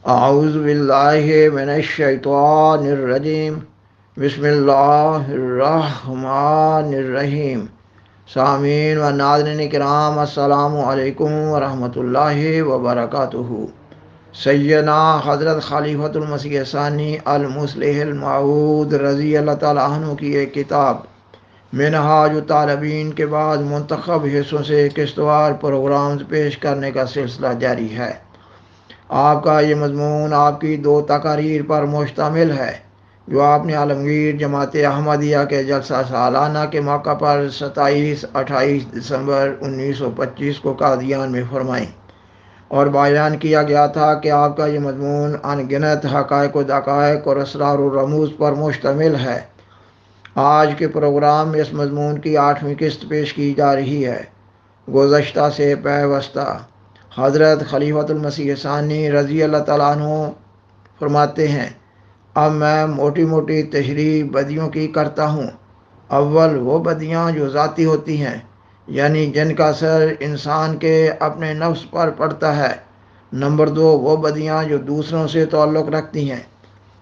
اعوذ باللہ من الشیطان الرجیم بسم اللہ الرحمن الرحیم۔ سامعین و ناظرین کرام، السلام علیکم ورحمۃ اللہ وبرکاتہ۔ سیدنا حضرت خلیفۃ المسیح ثانی المصلح الموعود رضی اللہ تعالیٰ عنہ کی ایک کتاب منہاج الطالبین کے بعد منتخب حصوں سے قسطوار پروگرامز پیش کرنے کا سلسلہ جاری ہے۔ آپ کا یہ مضمون آپ کی دو تقاریر پر مشتمل ہے جو آپ نے عالمگیر جماعت احمدیہ کے جلسہ سالانہ کے موقع پر 27-28 دسمبر 1925 کو قادیان میں فرمائیں، اور بیان کیا گیا تھا کہ آپ کا یہ مضمون ان گنت حقائق و دقائق اور اسرار و رموز پر مشتمل ہے۔ آج کے پروگرام میں اس مضمون کی 8ویں قسط پیش کی جا رہی ہے۔ گزشتہ سے پیوستہ حضرت خلیفۃ المسیح ثانی رضی اللہ تعالیٰ عنہ فرماتے ہیں، اب میں موٹی موٹی تشریح بدیوں کی کرتا ہوں۔ اول وہ بدیاں جو ذاتی ہوتی ہیں، یعنی جن کا اثر انسان کے اپنے نفس پر پڑتا ہے۔ نمبر 2 وہ بدیاں جو دوسروں سے تعلق رکھتی ہیں،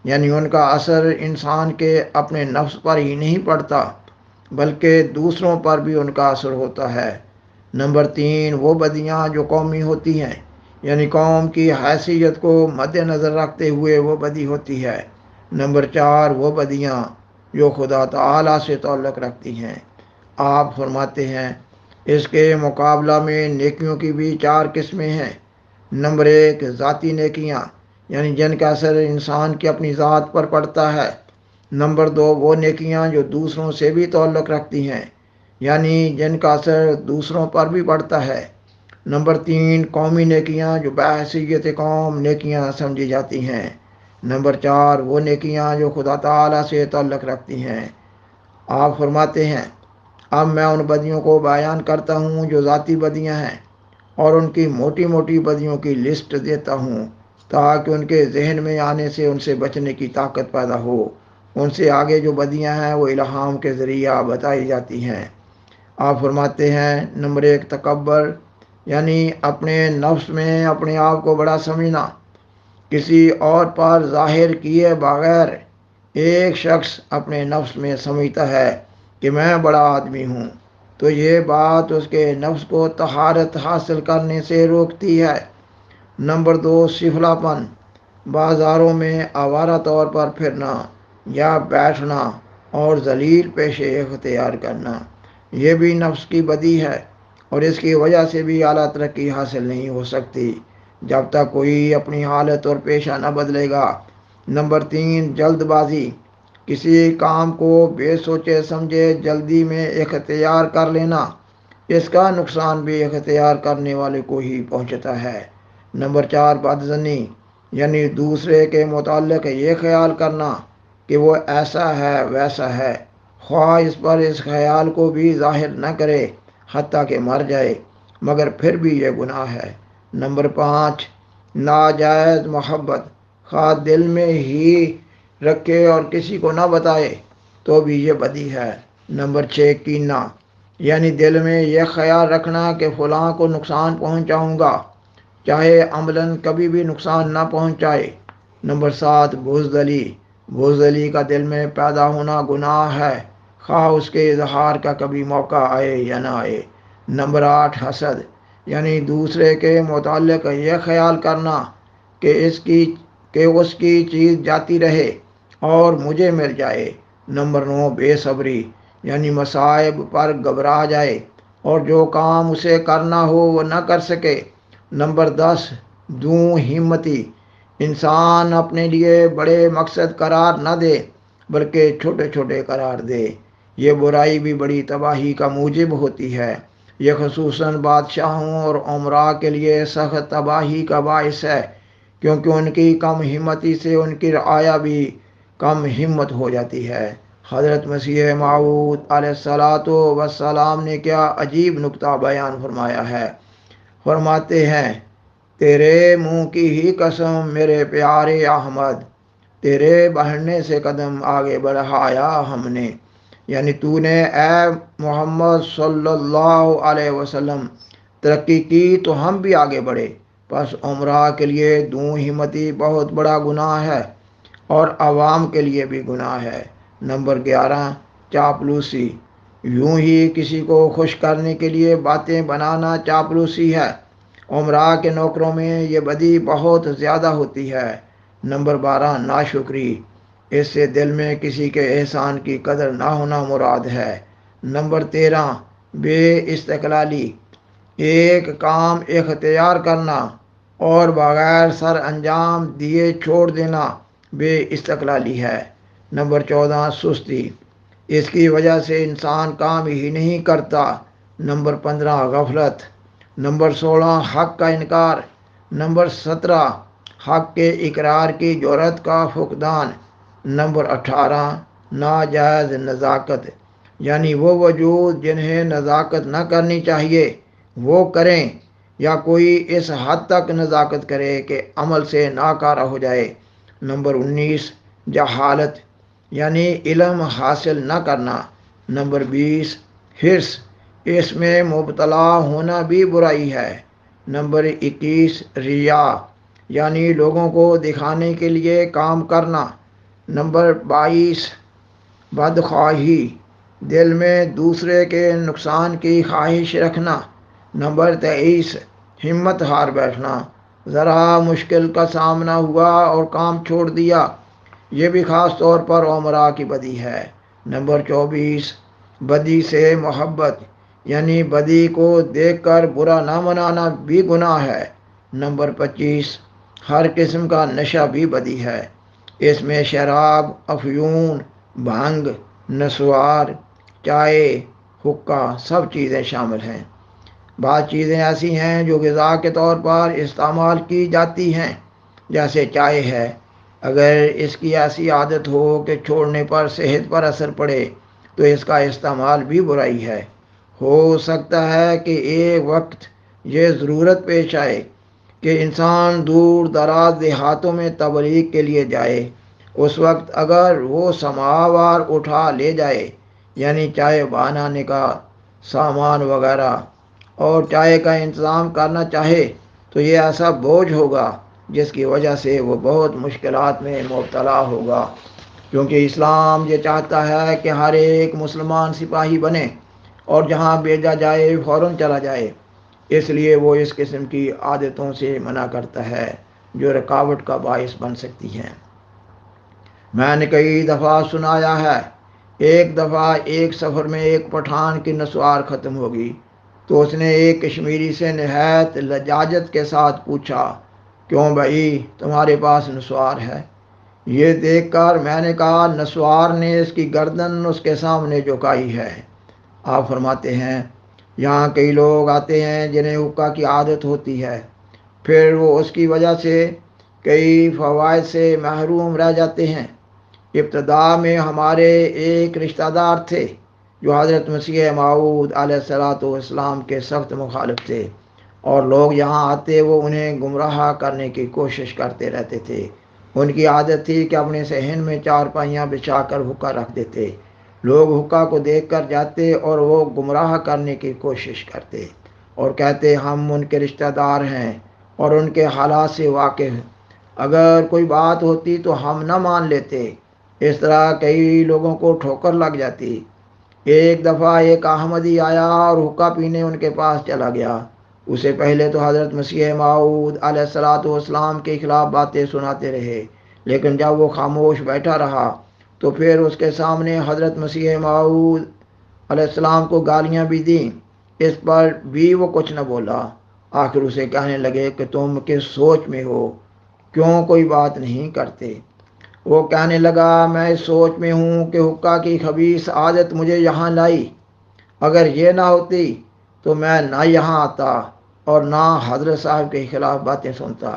یعنی ان کا اثر انسان کے اپنے نفس پر ہی نہیں پڑتا بلکہ دوسروں پر بھی ان کا اثر ہوتا ہے۔ نمبر 3 وہ بدیاں جو قومی ہوتی ہیں، یعنی قوم کی حیثیت کو مد نظر رکھتے ہوئے وہ بدی ہوتی ہے۔ نمبر 4 وہ بدیاں جو خدا تعالیٰ سے تعلق رکھتی ہیں۔ آپ فرماتے ہیں، اس کے مقابلہ میں نیکیوں کی بھی 4 قسمیں ہیں۔ نمبر 1 ذاتی نیکیاں، یعنی جن کا اثر انسان کی اپنی ذات پر پڑتا ہے۔ نمبر 2 وہ نیکیاں جو دوسروں سے بھی تعلق رکھتی ہیں، یعنی جن کا اثر دوسروں پر بھی پڑتا ہے۔ نمبر 3 قومی نیکیاں جو بحیثیت قوم نیکیاں سمجھی جاتی ہیں۔ نمبر 4 وہ نیکیاں جو خدا تعالیٰ سے تعلق رکھتی ہیں۔ آپ فرماتے ہیں، اب میں ان بدیوں کو بیان کرتا ہوں جو ذاتی بدیاں ہیں، اور ان کی موٹی موٹی بدیوں کی لسٹ دیتا ہوں تاکہ ان کے ذہن میں آنے سے ان سے بچنے کی طاقت پیدا ہو۔ ان سے آگے جو بدیاں ہیں وہ الہام کے ذریعہ بتائی جاتی ہیں۔ آپ فرماتے ہیں، نمبر 1 تکبر، یعنی اپنے نفس میں اپنے آپ کو بڑا سمجھنا۔ کسی اور پر ظاہر کیے بغیر ایک شخص اپنے نفس میں سمجھتا ہے کہ میں بڑا آدمی ہوں، تو یہ بات اس کے نفس کو طہارت حاصل کرنے سے روکتی ہے۔ نمبر 2 سفلا پن، بازاروں میں آوارہ طور پر پھرنا یا بیٹھنا اور ذلیل پیشے اختیار کرنا، یہ بھی نفس کی بدی ہے، اور اس کی وجہ سے بھی اعلیٰ ترقی حاصل نہیں ہو سکتی جب تک کوئی اپنی حالت اور پیشہ نہ بدلے گا۔ نمبر 3 جلد بازی، کسی کام کو بے سوچے سمجھے جلدی میں اختیار کر لینا، اس کا نقصان بھی اختیار کرنے والے کو ہی پہنچتا ہے۔ نمبر 4 بدظنی، یعنی دوسرے کے متعلق یہ خیال کرنا کہ وہ ایسا ہے ویسا ہے، خواہ اس پر اس خیال کو بھی ظاہر نہ کرے حتیٰ کہ مر جائے، مگر پھر بھی یہ گناہ ہے۔ نمبر 5 ناجائز محبت، خواہ دل میں ہی رکھے اور کسی کو نہ بتائے تو بھی یہ بدی ہے۔ نمبر 6 کینہ، یعنی دل میں یہ خیال رکھنا کہ فلاں کو نقصان پہنچاؤں گا، چاہے عملاً کبھی بھی نقصان نہ پہنچائے۔ نمبر 7 بزدلی، بزدلی کا دل میں پیدا ہونا گناہ ہے، خواہ اس کے اظہار کا کبھی موقع آئے یا نہ آئے۔ نمبر 8 حسد، یعنی دوسرے کے متعلق یہ خیال کرنا کہ اس کی چیز جاتی رہے اور مجھے مل جائے۔ نمبر 9 بے صبری، یعنی مصائب پر گھبرا جائے اور جو کام اسے کرنا ہو وہ نہ کر سکے۔ نمبر 10 دوں ہمتی، انسان اپنے لیے بڑے مقصد قرار نہ دے بلکہ چھوٹے چھوٹے قرار دے، یہ برائی بھی بڑی تباہی کا موجب ہوتی ہے۔ یہ خصوصاً بادشاہوں اور امراء کے لیے سخت تباہی کا باعث ہے، کیونکہ ان کی کم ہمتی سے ان کی رعایا بھی کم ہمت ہو جاتی ہے۔ حضرت مسیح موعود علیہ الصلاۃ والسلام نے کیا عجیب نکتہ بیان فرمایا ہے۔ فرماتے ہیں، تیرے منہ کی ہی قسم میرے پیارے احمد، تیرے بڑھنے سے قدم آگے بڑھایا ہم نے، یعنی تو نے اے محمد صلی اللہ علیہ وسلم ترقی کی تو ہم بھی آگے بڑھے، پس عمرہ کے لیے دوں ہمتی بہت بڑا گناہ ہے اور عوام کے لیے بھی گناہ ہے۔ نمبر 11، چاپلوسی، یوں ہی کسی کو خوش کرنے کے لیے باتیں بنانا چاپلوسی ہے۔ عمرہ کے نوکروں میں یہ بدی بہت زیادہ ہوتی ہے۔ نمبر 12، ناشکری، اس سے دل میں کسی کے احسان کی قدر نہ ہونا مراد ہے۔ نمبر 13، بے استقلالی، ایک کام اختیار کرنا اور بغیر سر انجام دیے چھوڑ دینا بے استقلالی ہے۔ نمبر 14، سستی، اس کی وجہ سے انسان کام ہی نہیں کرتا۔ نمبر 15، غفلت۔ نمبر 16، حق کا انکار۔ نمبر 17، حق کے اقرار کی جرات کا فقدان۔ نمبر 18، ناجائز نزاکت، یعنی وہ وجود جنہیں نزاکت نہ کرنی چاہیے وہ کریں یا کوئی اس حد تک نزاکت کرے کہ عمل سے ناکارہ ہو جائے۔ نمبر 19، جہالت، یعنی علم حاصل نہ کرنا۔ نمبر 20، حرص، اس میں مبتلا ہونا بھی برائی ہے۔ نمبر 21، ریا، یعنی لوگوں کو دکھانے کے لیے کام کرنا۔ نمبر 22، بدخواہی، دل میں دوسرے کے نقصان کی خواہش رکھنا۔ نمبر 23، ہمت ہار بیٹھنا، ذرا مشکل کا سامنا ہوا اور کام چھوڑ دیا، یہ بھی خاص طور پر عمرہ کی بدی ہے۔ نمبر 24، بدی سے محبت، یعنی بدی کو دیکھ کر برا نہ منانا بھی گناہ ہے۔ نمبر 25، ہر قسم کا نشہ بھی بدی ہے، اس میں شراب، افیون، بھنگ، نسوار، چائے، حقہ سب چیزیں شامل ہیں۔ بعض چیزیں ایسی ہیں جو غذا کے طور پر استعمال کی جاتی ہیں، جیسے چائے ہے، اگر اس کی ایسی عادت ہو کہ چھوڑنے پر صحت پر اثر پڑے تو اس کا استعمال بھی برائی ہے۔ ہو سکتا ہے کہ ایک وقت یہ ضرورت پیش آئے کہ انسان دور دراز دیہاتوں میں تبلیغ کے لیے جائے، اس وقت اگر وہ سماوار اٹھا لے جائے، یعنی چائے بنانے کا سامان وغیرہ، اور چائے کا انتظام کرنا چاہے تو یہ ایسا بوجھ ہوگا جس کی وجہ سے وہ بہت مشکلات میں مبتلا ہوگا، کیونکہ اسلام یہ چاہتا ہے کہ ہر ایک مسلمان سپاہی بنے اور جہاں بھیجا جائے فوراً چلا جائے، اس لیے وہ اس قسم کی عادتوں سے منع کرتا ہے جو رکاوٹ کا باعث بن سکتی ہیں۔ میں نے کئی دفعہ سنایا ہے، ایک دفعہ ایک سفر میں ایک پٹھان کی نسوار ختم ہوگی تو اس نے ایک کشمیری سے نہایت لجاجت کے ساتھ پوچھا، کیوں بھائی تمہارے پاس نسوار ہے؟ یہ دیکھ کر میں نے کہا، نسوار نے اس کی گردن اس کے سامنے جھکائی ہے۔ آپ فرماتے ہیں، یہاں کئی لوگ آتے ہیں جنہیں حقہ کی عادت ہوتی ہے، پھر وہ اس کی وجہ سے کئی فوائد سے محروم رہ جاتے ہیں۔ ابتدا میں ہمارے ایک رشتہ دار تھے جو حضرت مسیح موعود علیہ السلام کے سخت مخالف تھے، اور لوگ یہاں آتے وہ انہیں گمراہ کرنے کی کوشش کرتے رہتے تھے۔ ان کی عادت تھی کہ اپنے صحن میں چارپائیاں بچھا کر حقہ رکھ دیتے، لوگ حقہ کو دیکھ کر جاتے اور وہ گمراہ کرنے کی کوشش کرتے اور کہتے ہم ان کے رشتہ دار ہیں اور ان کے حالات سے واقف ہیں، اگر کوئی بات ہوتی تو ہم نہ مان لیتے۔ اس طرح کئی لوگوں کو ٹھوکر لگ جاتی۔ ایک دفعہ ایک احمدی آیا اور حقہ پینے ان کے پاس چلا گیا۔ اسے پہلے تو حضرت مسیح موعود علیہ السلام کے خلاف باتیں سناتے رہے، لیکن جب وہ خاموش بیٹھا رہا تو پھر اس کے سامنے حضرت مسیح موعود علیہ السلام کو گالیاں بھی دیں، اس پر بھی وہ کچھ نہ بولا۔ آخر اسے کہنے لگے کہ تم کس سوچ میں ہو، کیوں کوئی بات نہیں کرتے؟ وہ کہنے لگا، میں اس سوچ میں ہوں کہ حقہ کی خبیث عادت مجھے یہاں لائی، اگر یہ نہ ہوتی تو میں نہ یہاں آتا اور نہ حضرت صاحب کے خلاف باتیں سنتا۔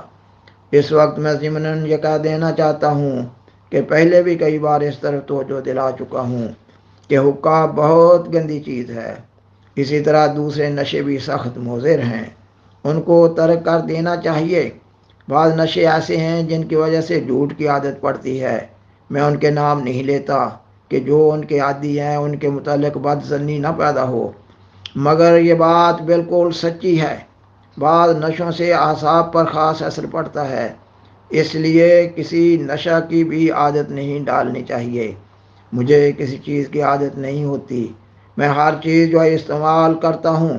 اس وقت میں ضمناً یہ کہہ دینا چاہتا ہوں کہ پہلے بھی کئی بار اس طرف توجہ دلا چکا ہوں کہ حقہ بہت گندی چیز ہے۔ اسی طرح دوسرے نشے بھی سخت مضر ہیں، ان کو ترک کر دینا چاہیے۔ بعض نشے ایسے ہیں جن کی وجہ سے جھوٹ کی عادت پڑتی ہے، میں ان کے نام نہیں لیتا کہ جو ان کے عادی ہیں ان کے متعلق بد ظنی نہ پیدا ہو، مگر یہ بات بالکل سچی ہے بعض نشوں سے اعصاب پر خاص اثر پڑتا ہے، اس لیے کسی نشہ کی بھی عادت نہیں ڈالنی چاہیے۔ مجھے کسی چیز کی عادت نہیں ہوتی، میں ہر چیز جو ہے استعمال کرتا ہوں،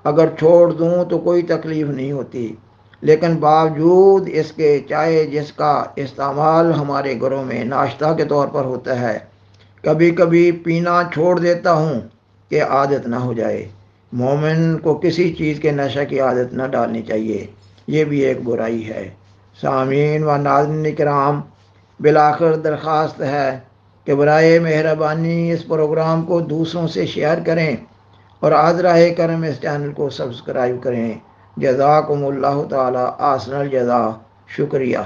اگر چھوڑ دوں تو کوئی تکلیف نہیں ہوتی، لیکن باوجود اس کے چائے جس کا استعمال ہمارے گھروں میں ناشتہ کے طور پر ہوتا ہے، کبھی کبھی پینا چھوڑ دیتا ہوں کہ عادت نہ ہو جائے۔ مومن کو کسی چیز کے نشہ کی عادت نہ ڈالنی چاہیے، یہ بھی ایک برائی ہے۔ سامعین و ناظرین کرام، بالآخر درخواست ہے کہ برائے مہربانی اس پروگرام کو دوسروں سے شیئر کریں اور حاضرہ کرم اس چینل کو سبسکرائب کریں۔ جزاکم اللہ تعالی احسن الجزا، شکریہ۔